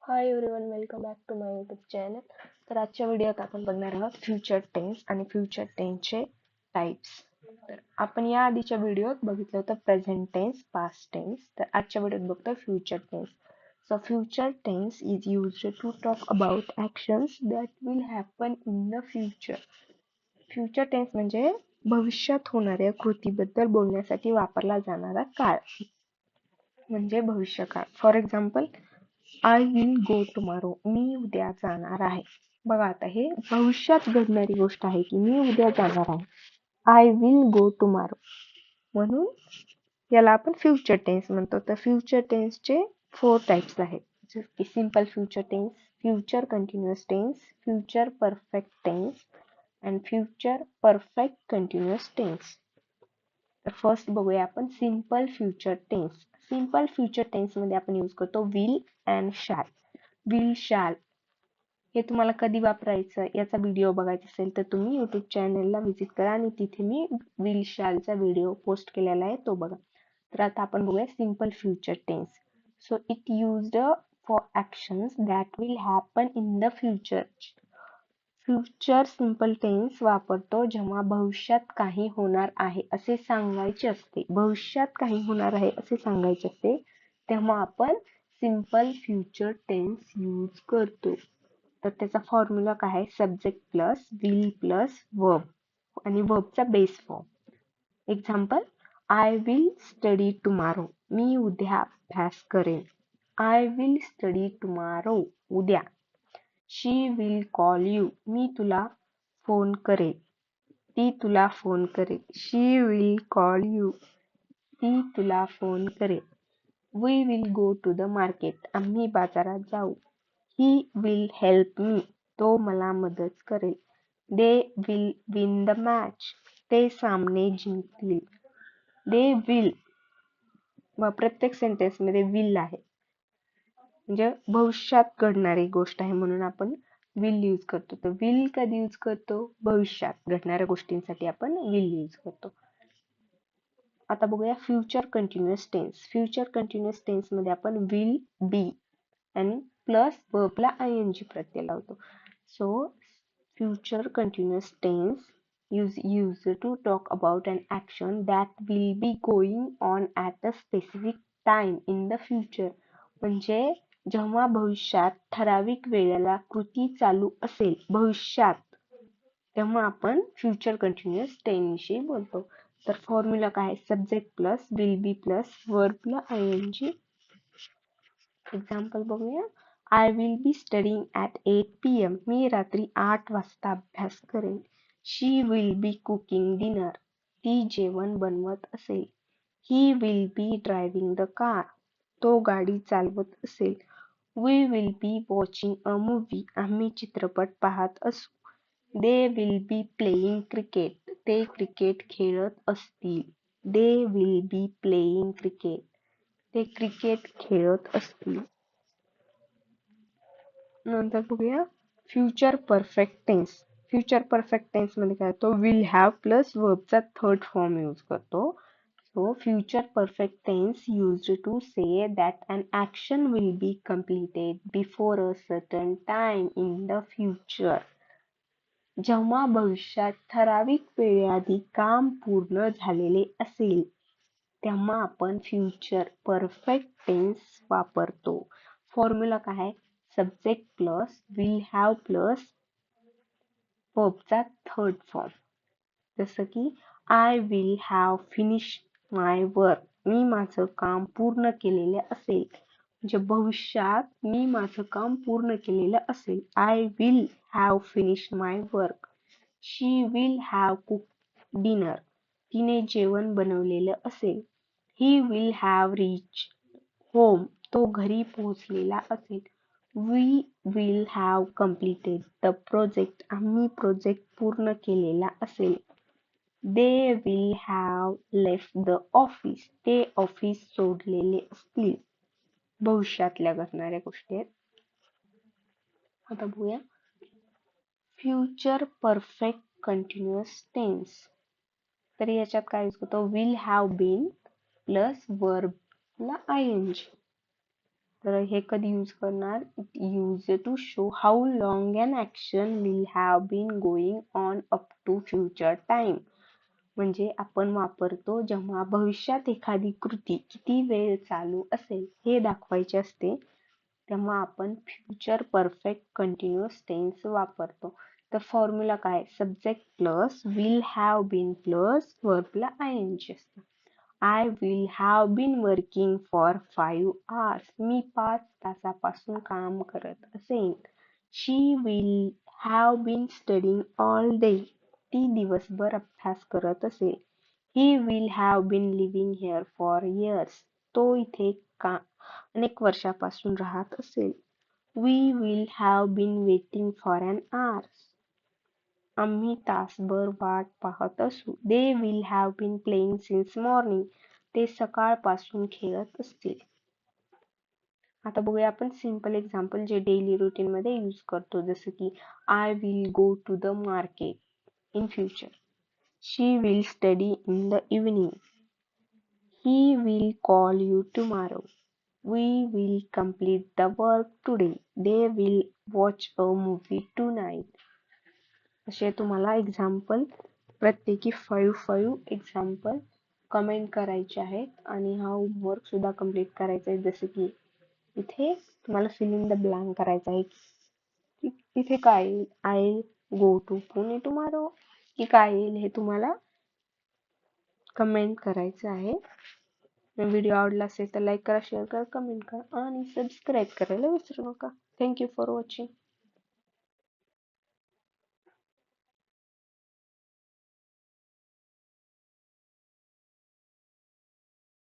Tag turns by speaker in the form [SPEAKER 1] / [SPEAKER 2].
[SPEAKER 1] High everyone, welcome back to my YouTube channel. तर आजच्या व्हिडिओत आपण बघणार आहोत फ्युचर टेन्स आणि फ्युचर टेन्सचे टाइप्स. तर आपण या आधीच्या व्हिडिओत बघितलं होतं प्रेझेंट टेन्स, पास्ट टेन्स. तर आजच्या व्हिडिओत बघतो future tense. So future tense is used to talk about actions that will happen in the future. Future tense म्हणजे भविष्यात होणाऱ्या कृतीबद्दल बोलण्यासाठी वापरला जाणारा काळ म्हणजे भविष्यकाळ. For example, I will go tomorrow. मी उद्या जाणार आहे. बघा, आता हे भविष्यात घडणारी गोष्ट आहे की मी उद्या जाणार आहे. आय विल गो टुमारो, म्हणून याला आपण फ्युचर टेन्स म्हणतो. तर फ्युचर टेन्सचे 4 टाइप्स आहेत, जसे की simple future tense, future continuous tense, future perfect tense and future perfect continuous tense. तर फर्स्ट बघूया आपण simple future tense. Simple future tense मध्ये आपण यूज करतो will and shall. Will, shall हे तुम्हाला कधी वापरायचं याचा व्हिडिओ बघायचा असेल तर तुम्ही युट्यूब चॅनलला व्हिजिट करा आणि तिथे मी विल शॅलचा व्हिडिओ पोस्ट केलेला आहे, तो बघा. तर आता आपण बघूया simple future tense. So it used for actions that will happen in the future. Future simple tense वापरतो जेव्हा भविष्यात काही होणार आहे असे सांगायचे असते. भविष्यात काही होणार आहे असे सांगायचे असते तेव्हा आपण सिंपल फ्युचर टेन्स यूज करतो. तर त्याचा फॉर्म्युला काय आहे? Subject plus will plus verb आणि वर्बचा base form. Example, I will study tomorrow. मी उद्या अभ्यास करेन. आय विल स्टडी टुमारो, उद्या. She will call you. मी तुला फोन करेल. ती तुला फोन करेल. She will call you. ती तुला फोन करेल. We will go to the market. आम्ही बाजारात जाऊ. He will help me. तो मला मदत करेल. They will win the match. ते सामने जिंकतील. दे विल, प्रत्येक सेंटेन्स मध्ये विल आहे, म्हणजे भविष्यात घडणारी गोष्ट आहे म्हणून आपण विल यूज करतो. तर विल कधी यूज करतो? भविष्यात घडणाऱ्या गोष्टींसाठी आपण विल यूज करतो. आता बघूया future continuous tense. Future continuous tense मध्ये आपण विल, बी आणि प्लस वर्बला आयएनजी प्रत्यय लावतो. So future continuous tense used to talk about an action that will be going on at a specific time in the future. म्हणजे जेव्हा भविष्यात ठराविक वेळेला कृती चालू असेल भविष्यात, तेव्हा आपण फ्युचर कंटिन्युअस टेन्स विषयी बोलतो. तर फॉर्म्युला काय? Subject plus will be plus वर्बला आयएनजी. एक्झाम्पल बघूया. I will be studying at 8 PM. मी रात्री 8 वाजता अभ्यास करेन. She will be cooking dinner. ती जेवण बनवत असेल. He will be driving the car. तो गाडी चालवत असेल. We will be watching a movie. आम्ही चित्रपट पाहत असू. They will be playing cricket. ते क्रिकेट खेळत असतील. They will be playing cricket. ते क्रिकेट खेळत असतील. नंतर बघूया future perfect tense. Future perfect tense मध्ये काय होतो? विल हॅव प्लस वर्बचा थर्ड फॉर्म यूज करतो. So future perfect tense used to say that an action will be completed before a certain time in the future. जेव्हा भविष्यात ठराविक वेळेआधी काम पूर्ण झालेले असेल तेव्हा आपण फ्युचर परफेक्ट टेन्स वापरतो. फॉर्म्युला काय आहे? Subject plus will have plus वर्बचा थर्ड फॉर्म. जसं की I will have finished my work. मी माझं काम पूर्ण केलेले असेल. म्हणजे भविष्यात मी माझं काम पूर्ण केलेलं असेल. I will have finished my work. She will have cooked dinner. तिने जेवण बनवलेलं असेल. He will have reached home. तो घरी पोहोचलेला असेल. We will have completed the project. आम्ही प्रोजेक्ट पूर्ण केलेला असेल. They will have left the office. ते ऑफिस सोडलेले असतील. भविष्यातल्या घडणाऱ्या गोष्टी आहेत. आता बघूया फ्युचर परफेक्ट कंटिन्युअस टेन्स. तर याच्यात काय यूज करतो? विल हॅव बीन प्लस वर्बला आयएनजी. तर हे कधी यूज करणार, it use to show how long an action will have been going on up to future time. म्हणजे आपण वापरतो जेव्हा भविष्यात एखादी कृती किती वेळ चालू असेल हे दाखवायचे असते, तेव्हा आपण फ्युचर परफेक्ट कंटिन्युअस टेन्स वापरतो. तर फॉर्म्युला काय, subject plus will have been plus वर्बला ing असतं. I will have been working for 5 hours. मी 5 तासापासून काम करत असेन. She will have been studying all day. ती दिवसभर अभ्यास करत असेल. He will have been living here for years. तो इथे अनेक वर्षापासून राहत असेल. We will have been waiting for an hour. आम्ही तासभर वाट पाहत असू. They will have bin playing since morning. ते सकाळपासून खेळत असतील. आता बघूया आपण सिंपल एक्झाम्पल जे डेली रुटीन मध्ये यूज करतो, जसं की I will go to the market in future. She will study in the evening. He will call you tomorrow. We will complete the work today. They will watch a movie tonight. असे तुम्हाला example प्रत्येकी 5 example comment करायचे आहेत आणि हा homework सुद्धा complete करायचा आहे. जसे की इथे तुम्हाला फिल इन द ब्लँक करायचं आहे की इथे काय येईल, I go to Pune tomorrow की काय येईल हे तुम्हाला कमेंट करायचं आहे. व्हिडिओ आवडला असेल तर लाईक करा, शेअर करा, कमेंट करा आणि सबस्क्राईब करायला विसरू नका. Thank you for watching.